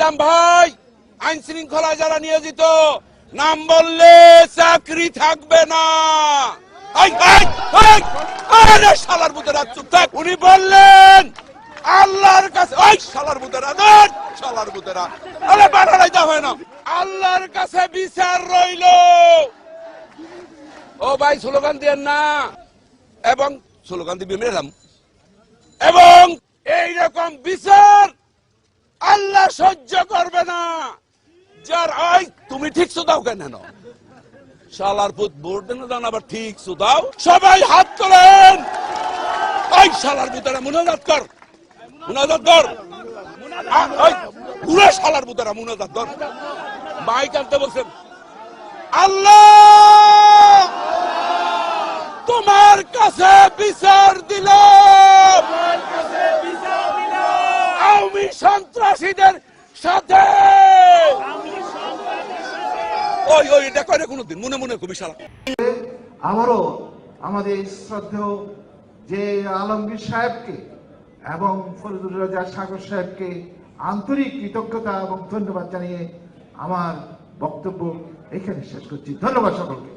বলছিলাম ভাই, আইন শৃঙ্খলায় যারা নিয়োজিত নাম বললে চাকরি থাকবে না। শালার বুতেরা চুপ থাক। উনি বললেন আল্লাহর কাছে, ওই শালার বুতেরা ধর, শালার বুতেরা আরে বাড়াই দেওয়া হয় না, আল্লাহর কাছে বিচার রইল। ও ভাই স্লোগান দিয়েন না, এবং স্লোগান দিবি মেরাম, এবং এইরকম বিচার আল্লাহ সহ্য করবে না। যার ওই তুমি ঠিক দাও কেন শালার পুত ভোট দেন দাও আবার ঠিক দাও। সবাই হাত তোলেন। ওই শালার পুতেরা মুনাজাত কর, মুনাজাত কর, ওই পুরো শালার পুতেরা মুনাজাত কর। মাইক আনতে বলছেন। আল্লাহ তোমার কাছে বিচার দিল, আওয়ামী সন্ত্রাসীদের সাথে। ওই ওই এটা করে কোনদিন মনে মনে খুবই শালা। আমারও আমাদের শ্রদ্ধেয় যে আলমগীর সাহেবকে এবং ফরিদুর রাজা সাগর সাহেবকে আন্তরিক কৃতজ্ঞতা এবং ধন্যবাদ জানিয়ে আমার বক্তব্য এখানে শেষ করছি। ধন্যবাদ সকলকে।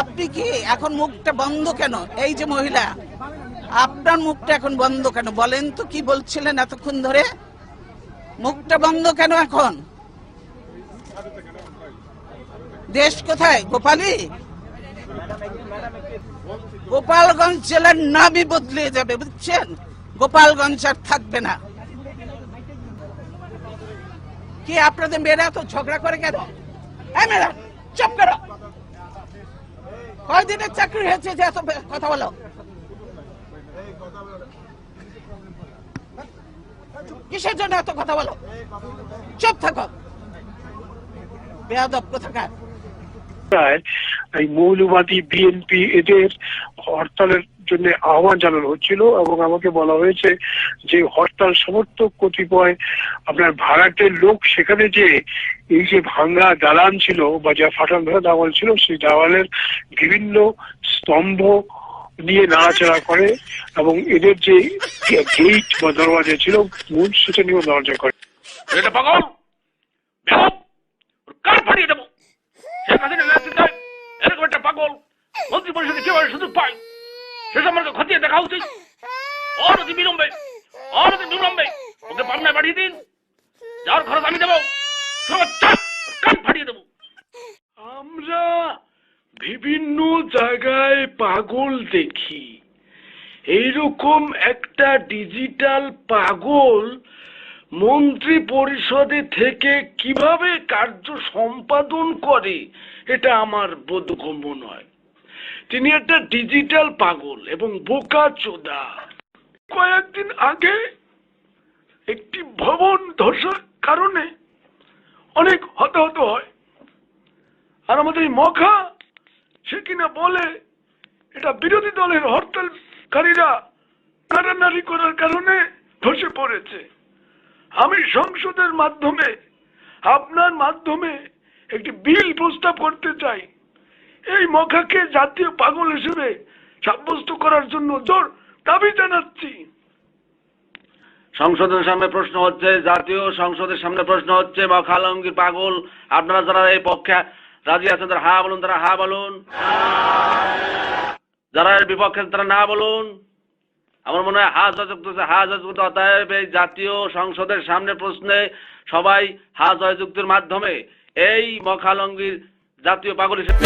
আপনি কি এখন মুখটা বন্ধ কেন? এই যে মহিলা, আপনার মুখটা এখন বন্ধ কেন? বলেন তো কি বলছিলেন এতক্ষণ ধরে? মুখটা বন্ধ কেন এখন? দেশ কোথায়? গোপালী? গোপালগঞ্জ জেলার নামই বদলে যাবে, বুঝছেন? গোপালগঞ্জ আর থাকবে না। কি আপনাদের মেয়েরা তো ঝগড়া করে কেন? এই মেয়েরা চুপ করো। কয়দিনের চাকরি হয়েছে যে এত কথা বলো? কিসের জন্য এত কথা বলো? চুপ থাকো, বেয়াদব কোথাকার। এই মৌলবাদী বিএনপি এদের হরতালের জন্য আহ্বান জানানো হচ্ছিল এবং আমাকে বলা হয়েছে যে হরতাল সমর্থক কতিপয় আপনার ভাড়াটের লোক সেখানে যে এই যে ভাঙ্গা দালান ছিল বা যা ফাটান ভাঙা দেওয়াল ছিল সেই দেওয়ালের বিভিন্ন স্তম্ভ নিয়ে নাড়াচাড়া করে এবং এদের যে গেট বা দরওয়াজা ছিল মূল সেটা নিয়েও নড়াচড়া করে। এটা পাগল কার ফাটিয়ে দেবো? এরকম একটা পাগল মন্ত্রী পরিষদে কিভাবে সুযোগ পায় সে সম্পর্কে খতিয়ে দেখা উচিত। অনতি বিলম্বে ওকে পাবনায় পাঠিয়ে দিন, যার খরচ আমি দেবো। কান ফাটিয়ে দেবো। আমরা বিভিন্ন জায়গায় পাগল দেখি, এইরকম একটা ডিজিটাল পাগল মন্ত্রী পরিষদে থেকে কিভাবে কার্য সম্পাদন করে এটা আমার বোধগম্য নয়। তিনি একটা ডিজিটাল পাগল এবং বোকাচোদা। কয়েকদিন আগে একটি ভবন ধসের কারণে অনেক হতাহত হয়, আর আমাদের মখা সে কিনা বলে এটা বিরোধী দলের হরতালকারীরা কারানারি করার কারণে ধসে পড়েছে। আমি সংসদের মাধ্যমে আপনার মাধ্যমে একটি বিল প্রস্তাব করতে চাই, এই মখাকে জাতীয় পাগল হিসেবে সাব্যস্ত করার জন্য জোর দাবি জানাচ্ছি। সংসদের সামনে প্রশ্ন হচ্ছে, জাতীয় সংসদের সামনে প্রশ্ন হচ্ছে, মখা আলমগীর পাগল। আপনারা যারা এই পক্ষে রাজি আছেন তারা হা বলুন, তারা হা বলুন। যারা এর বিপক্ষে তারা না বলুন। আমার মনে হয় হা জয়যুক্ত হচ্ছে, হা জয়যুক্ত। অতএব এই জাতীয় সংসদের সামনে প্রশ্নে সবাই হা জয়যুক্তের মাধ্যমে এই মখা আলমগীর জাতীয় পাগল হিসেবে